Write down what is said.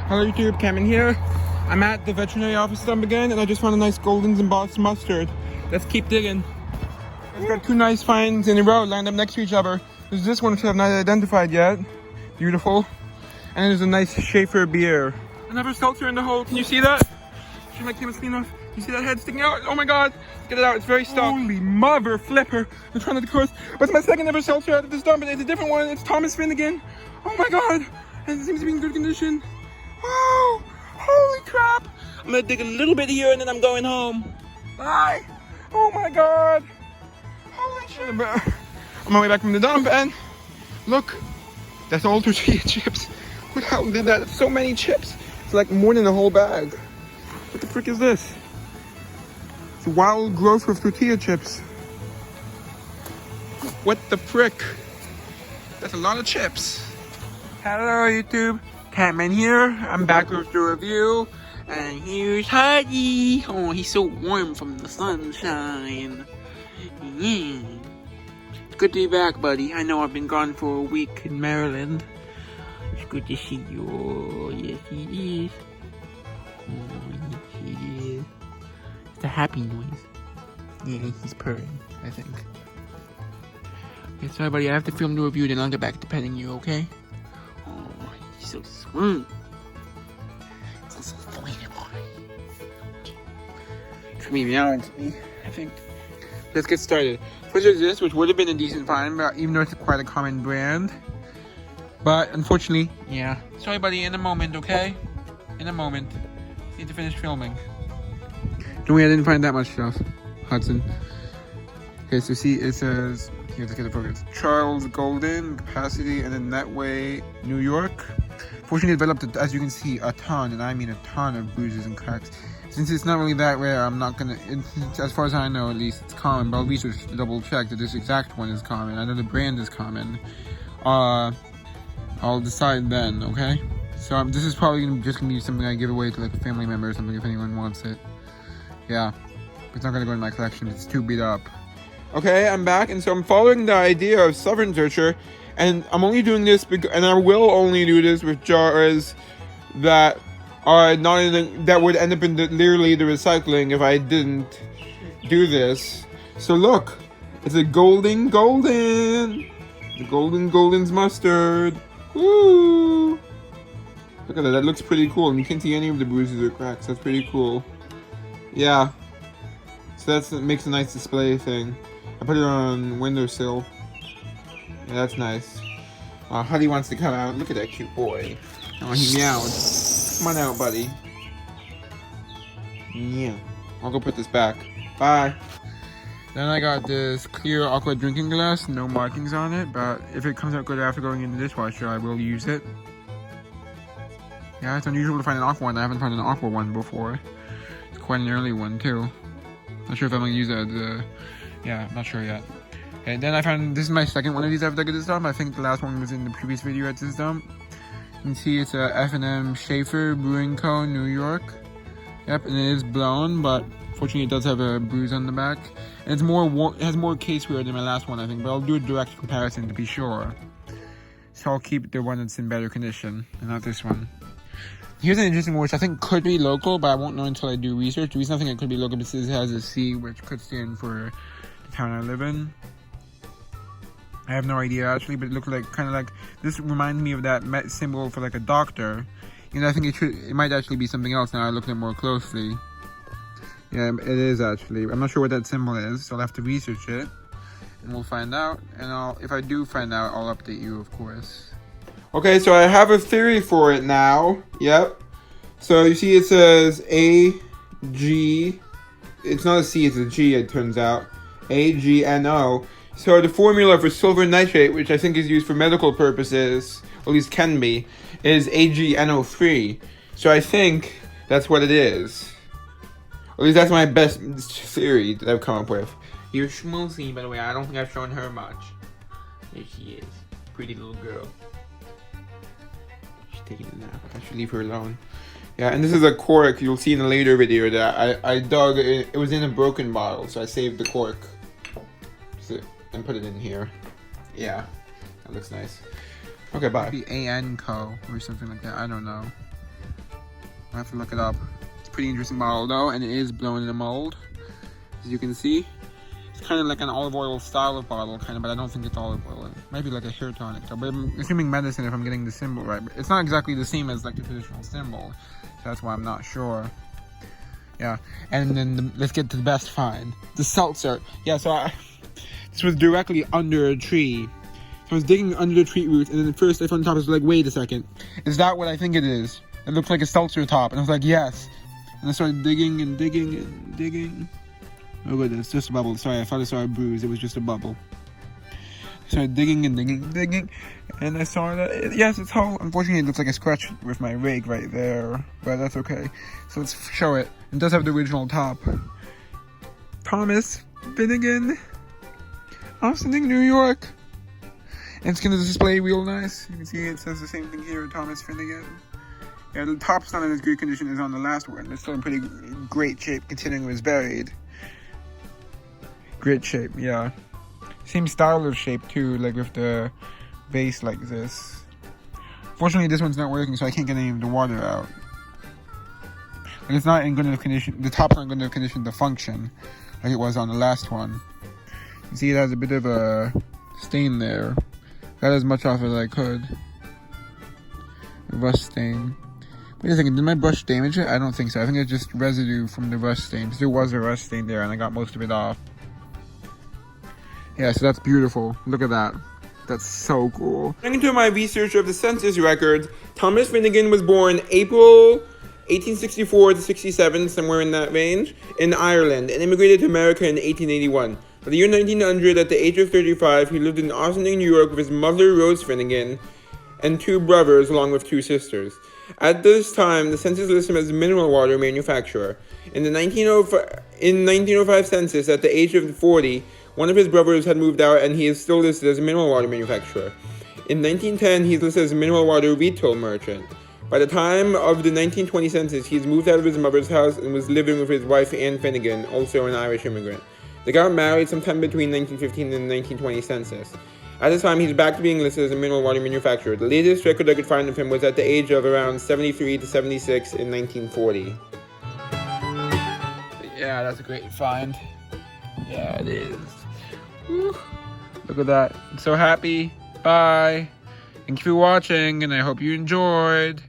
Hello YouTube, Cameron here. I'm at the veterinary office dump again, and I just found a nice Golden's embossed mustard. Let's keep digging. I've got two nice finds in a row lined up next to each other. There's this one which I've not identified yet. Beautiful. And there's a nice Schaefer beer. Another Seltzer in the hole. Can you see that? Should my camera clean enough? You see that head sticking out? Oh my god! Get it out, it's very stuck. Holy mother flipper! I'm trying to course, but it's my second ever Seltzer out of this dump, and it's a different one. It's Thomas Finnegan. Oh my god! And it seems to be in good condition. Wow! Holy crap! I'm gonna dig a little bit here and then I'm going home. Bye! Oh my god! Holy shit! I'm on my way back from the dump and look! That's all tortilla chips. Who the hell did that? That's so many chips. It's like more than a whole bag. What the frick is this? It's wild growth of tortilla chips. What the frick? That's a lot of chips. Hello YouTube, Catman here. I'm back with the review. And here's Huggy. Oh, he's so warm from the sunshine. Yeah. Good to be back, buddy. I know I've been gone for a week in Maryland. It's good to see you. Oh, yes it is. Oh, yes it is. It's a happy noise. Yeah, he's purring, I think. Okay, sorry buddy, I have to film the review, then I'll get back to petting you, okay? Oh, he's so sweet. So sweet boy. It's me now, it's me, I think. Let's get started. First there's this, which would have been a decent find, but even though it's quite a common brand. But unfortunately, yeah. Sorry buddy, in a moment, okay? In a moment. Need to finish filming. Don't worry, I didn't find that much stuff. Hudson. Okay, so see, it says, here, let's get the focus. Charles Golden, capacity, and then Netway, New York. Fortunately, it developed, as you can see, a ton, and I mean a ton of bruises and cracks. Since it's not really that rare, I'm not gonna, as far as I know at least, it's common, but I'll research to double check that this exact one is common. I know the brand is common. I'll decide then, okay? So this is probably just gonna be something I give away to like a family member or something if anyone wants it. Yeah, it's not gonna go in my collection, it's too beat up. Okay, I'm back, and so I'm following the idea of Southern Searcher, and I'm only doing this because, and I will only do this with jars that are not in the, that would end up in literally the recycling if I didn't do this. So look, it's a Golden's mustard. Woo! Look at that, that looks pretty cool, and you can't see any of the bruises or cracks. That's pretty cool. Yeah. So that makes a nice display thing. I put it on windowsill. Yeah, that's nice. Huddy wants to come out. Look at that cute boy. Oh, he meowed. Come on out, buddy. Yeah. I'll go put this back. Bye. Then I got this clear aqua drinking glass. No markings on it, but if it comes out good after going in the dishwasher, I will use it. Yeah, it's unusual to find an aqua one. I haven't found an aqua one before. It's quite an early one, too. Not sure if I'm going to use it. Yeah, not sure yet. Okay, then I found, this is my second one of these I've dug at this dump. I think the last one was in the previous video at this dump. You can see it's a F&M Schaefer Brewing Co. New York. Yep, and it is blown, but fortunately it does have a bruise on the back. And it's it has more case wear than my last one, I think, but I'll do a direct comparison to be sure. So I'll keep the one that's in better condition, and not this one. Here's an interesting one, which I think could be local, but I won't know until I do research. The reason I think it could be local is because it has a C, which could stand for the town I live in. I have no idea actually, but it looked like kind of like this reminds me of that symbol for like a doctor. You know, I think it might actually be something else now I looked at it more closely. Yeah, it is actually. I'm not sure what that symbol is, so I'll have to research it, and we'll find out. And if I do find out, I'll update you, of course. Okay, so I have a theory for it now. Yep. So you see, it says AG. It's not a C, it's a G. It turns out AgNO. So the formula for silver nitrate, which I think is used for medical purposes, or at least can be, is AgNO3. So I think that's what it is. Or at least that's my best theory that I've come up with. You're schmoozy, by the way. I don't think I've shown her much. There she is. Pretty little girl. She's taking a nap. I should leave her alone. Yeah, and this is a cork you'll see in a later video that I dug. It was in a broken bottle, so I saved the cork. And put it in here. Yeah, that looks nice. Okay, bye. Maybe AN Co. or something like that. I don't know. I have to look it up. It's a pretty interesting bottle though, and it is blown in a mold, as you can see. It's kind of like an olive oil style of bottle, kind of, but I don't think it's olive oil. It might be like a hair tonic, though. But I'm assuming medicine if I'm getting the symbol right. But it's not exactly the same as like the traditional symbol, so that's why I'm not sure. Yeah, and then let's get to the best find, the Seltzer. Yeah, so this was directly under a tree. So I was digging under the tree roots, and then at first I found the top. I was like, wait a second, is that what I think it is? It looks like a Seltzer top, and I was like, yes. And I started digging and digging and digging. Oh good, it's just a bubble. Sorry, I thought I saw a bruise. It was just a bubble. I started digging and digging and digging, and I saw that, yes, it's whole. Unfortunately, it looks like a scratch with my rake right there, but that's okay. So let's show it. It does have the original top. Thomas Finnegan, Austin, New York. And it's going to display real nice. You can see it says the same thing here, Thomas Finnegan. Yeah, the top's not in as good condition as on the last one. It's still in pretty great shape considering it was buried. Great shape, yeah. Same style of shape too, like with the base like this. Fortunately, this one's not working, so I can't get any of the water out. And it's not in good enough condition. The top's not in good enough condition to function like it was on the last one. You see, it has a bit of a stain there. Got as much off as I could. A rust stain. Wait a second, did my brush damage it? I don't think so. I think it's just residue from the rust stain. Because there was a rust stain there, and I got most of it off. Yeah, so that's beautiful. Look at that. That's so cool. According to my research of the census records, Thomas Finnegan was born April 1864 to 67, somewhere in that range, in Ireland, and immigrated to America in 1881. By the year 1900, at the age of 35, he lived in Austin, New York with his mother, Rose Finnegan, and 2 brothers, along with 2 sisters. At this time, the census listed him as a mineral water manufacturer. In the 1905 census, at the age of 40, one of his brothers had moved out, and he is still listed as a mineral water manufacturer. In 1910, he's listed as a mineral water retail merchant. By the time of the 1920 census, he's moved out of his mother's house and was living with his wife, Anne Finnegan, also an Irish immigrant. They got married sometime between 1915 and the 1920 census. At this time, he's back to being listed as a mineral water manufacturer. The latest record I could find of him was at the age of around 73 to 76 in 1940. Yeah, that's a great find. Yeah, it is. Woo. Look at that. I'm so happy. Bye. Thank you for watching, and I hope you enjoyed.